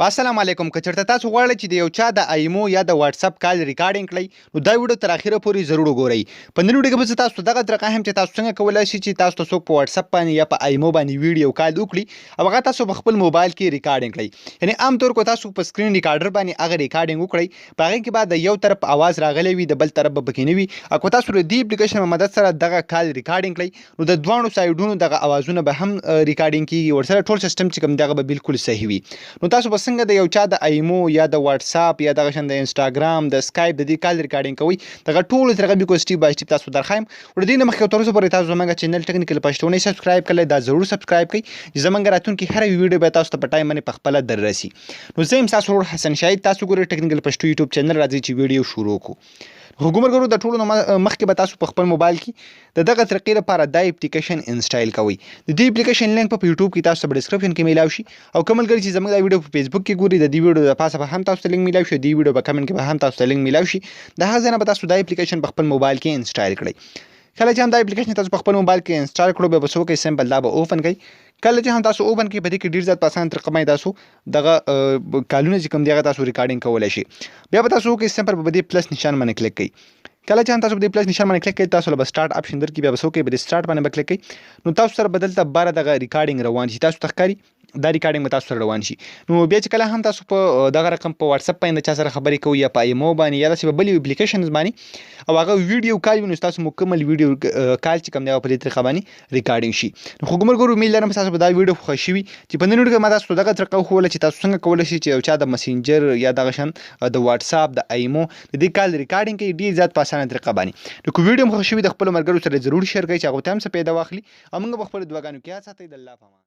السلام علیکم. که چېرته تاسو غواړئ چې د یو چا د ایمو یا د واتس اپ کال ریکارډینګ کړئ نو دا ویډیو تر اخره پورې ضرور وګورئ. په نن ویډیو کې به زه تاسو ته دغه طریقه هم چې تاسو څنګه کولی شئ چې تاسو ته څوک په واتس اپ باندې یا په ایمو باندې ویډیو کال وکړي او هغه تاسو په خپل موبایل کې ریکارډینګ کړئ. یعنې عام طور کو تاسو په سکرین ریکارډر باندې هغه ریکارډینګ وکړئ، په هغې کې به د یو طرف اواز راغلی وي، د بل طرف به پکې نه وي. او که تاسو د دې اپلیکیشن په مدد سره دغه کال ریکارډینګ کړئ نو د دواړو سایډونو دغه اوازونه به هم ریکارډینګ کیږي، ورسره ټول سیستم چې کوم دغه به بالکل صحیح وي. نو تاسو به څنګه د یو چا د ایمو یا د واتس اپ یا دغه شان د انسټاګرام د سکایپ د دې کال ریکارډینګ کوئ، دغه ټولو طریقه بالکل سټیپ بای سټیپ تاسو درخوایم. ور دې نه مخکې تر اوسه پورې تاسو زموږ چینل ټکنیکل پښتونخي سبسکرایب کړئ، دا ضرور سبسکرایب کړئ چې زموږ راتلونکي هر ویډیو به تاسو ته په ټایم باندې پخپله در رسي. نو زه یم ستاسو ورور حسن شاهد، تاسو ګورئ ټکنیکل پښتو یوټیوب چینل. راځئ چې ویډیو شروع کړو. ګورګورو د ټولو مخکې به تاسو په خپل موبایل کې د دغه طریقې لپاره دا اپلیکیشن انسټایل کوئ. د دې اپلیکیشن لینک په یوټیوب کې تاسو په ډسکرپشن کې میلاو شي، او کوم ملګري چې زموږ دا ویډیو په فیسبوک کې ګوري د دې ویډیو د پاسه به هم تاسو ته لینک میلاو شي، د دې ویډیو په کمنټ کې به هم تاسو ته لینک میلاو شي. د هغه ځای نه به تاسو دا اپلیکیشن په خپل موبایل کې انسټایل کړئ. کله چې هم دا اپلیکیشن تاسو په خپل موبایل کې انسټال کړو بیا به څه وکړئ، سمپل دا به اوپن کړئ. کله چې هم تاسو اوپن کړئ په دې کې ډېر زیات په اسانه طریقه باندې تاسو دغه کالونه چې کوم دي هغه تاسو ریکارډینګ کولی شئ. بیا به تاسو وکړئ سمپل په دې پلس نشان باندې کلیک کړئ. کله چې هم تاسو په دې پلس نشان باندې کلیک کړئ تاسو له به سټارټ اپشن درکړي، بیا به څه وکړئ په دې سټارټ باندې به کلیک کړئ. نو تاسو سره به دلته باره دغه ریکارډینګ روان شي، تاسو ته ښکاري دا ریکارډینګ به تاسو سره روان شي. نو بیا چې کله هم تاسو په دغه رقم په واتس اپ باندې چا سره خبرې کوئ یا په ایمو باندې یا داسې په بلې اپلیکیشنز باندې او هغه ویډیو کال وي نو ستاسو مکمل ویډیو کال چې کوم دی په دې طریقه باندې ریکارډینګ شي. نو خو ګورګورو امید لرم تاسو به دا ویډیو خوښ شوي چې په نن ویډیو کې ما تاسو ته دغه طریقه وښووله چې تاسو څنګه کولی شئ چې یو چا د مسینجر یا دغه شان د واتس اپ د ایمو د دې کال ریکارډینګ کوي ډېر زیات په اسانه طریقه باندې. نو که ویډیو مو خوښ شوي د خپلو ملګرو سره ضرور شیر کړئ چې هغوی ته هم څه پیدا واخلي، او موږ به خپلو دعاګانو کې یاد ساتئ. د الله په امان.